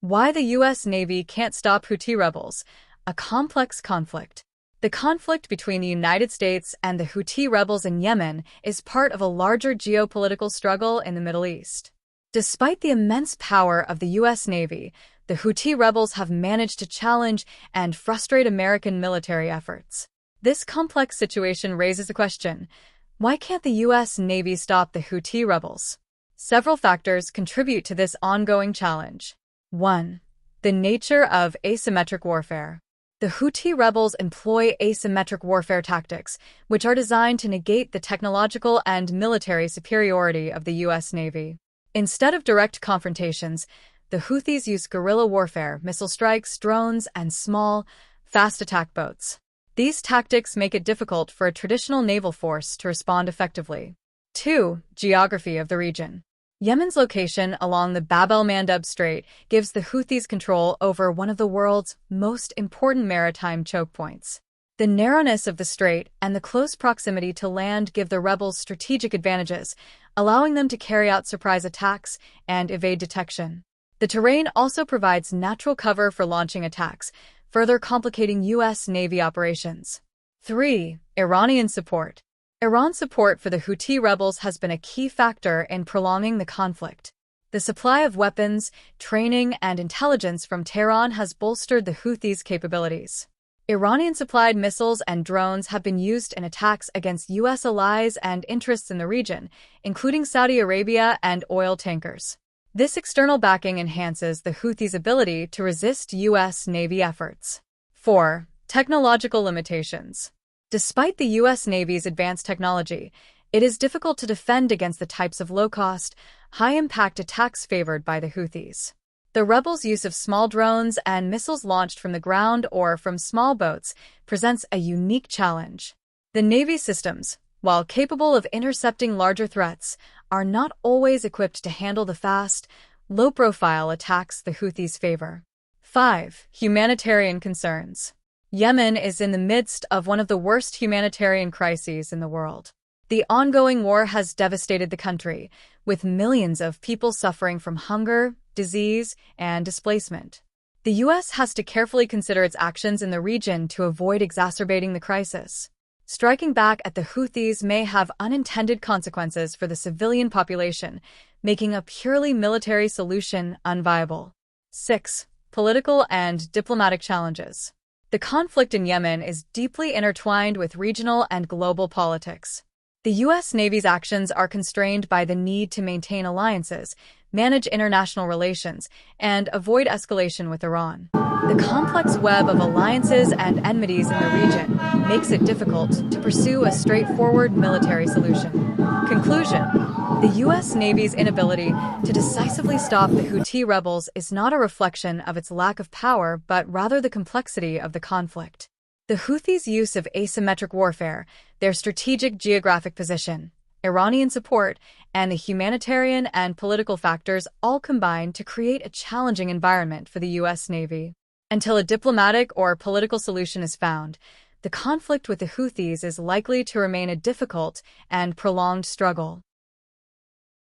Why the U.S. Navy can't stop Houthi rebels. A complex conflict. The conflict between the United States and the Houthi rebels in Yemen is part of a larger geopolitical struggle in the Middle East. Despite the immense power of the U.S. Navy, the Houthi rebels have managed to challenge and frustrate American military efforts. This complex situation raises the question, why can't the U.S. Navy stop the Houthi rebels? Several factors contribute to this ongoing challenge. 1. The nature of asymmetric warfare. The Houthi rebels employ asymmetric warfare tactics, which are designed to negate the technological and military superiority of the U.S. Navy. Instead of direct confrontations, the Houthis use guerrilla warfare, missile strikes, drones, and small, fast attack boats. These tactics make it difficult for a traditional naval force to respond effectively. 2. Geography of the region. Yemen's location along the Bab-el-Mandeb Strait gives the Houthis control over one of the world's most important maritime choke points. The narrowness of the strait and the close proximity to land give the rebels strategic advantages, allowing them to carry out surprise attacks and evade detection. The terrain also provides natural cover for launching attacks, further complicating U.S. Navy operations. 3. Iranian support. Iran's support for the Houthi rebels has been a key factor in prolonging the conflict. The supply of weapons, training, and intelligence from Tehran has bolstered the Houthis' capabilities. Iranian-supplied missiles and drones have been used in attacks against U.S. allies and interests in the region, including Saudi Arabia and oil tankers. This external backing enhances the Houthis' ability to resist U.S. Navy efforts. 4. Technological limitations. Despite the U.S. Navy's advanced technology, it is difficult to defend against the types of low-cost, high-impact attacks favored by the Houthis. The rebels' use of small drones and missiles launched from the ground or from small boats presents a unique challenge. The Navy's systems, while capable of intercepting larger threats, are not always equipped to handle the fast, low-profile attacks the Houthis favor. 5. Humanitarian concerns. Yemen is in the midst of one of the worst humanitarian crises in the world. The ongoing war has devastated the country, with millions of people suffering from hunger, disease, and displacement. The U.S. has to carefully consider its actions in the region to avoid exacerbating the crisis. Striking back at the Houthis may have unintended consequences for the civilian population, making a purely military solution unviable. 6. Political and diplomatic challenges. The conflict in Yemen is deeply intertwined with regional and global politics. The U.S. Navy's actions are constrained by the need to maintain alliances, manage international relations, and avoid escalation with Iran. The complex web of alliances and enmities in the region makes it difficult to pursue a straightforward military solution. Conclusion: the U.S. Navy's inability to decisively stop the Houthi rebels is not a reflection of its lack of power, but rather the complexity of the conflict. The Houthis' use of asymmetric warfare, their strategic geographic position, Iranian support, and the humanitarian and political factors all combine to create a challenging environment for the U.S. Navy. Until a diplomatic or political solution is found, the conflict with the Houthis is likely to remain a difficult and prolonged struggle.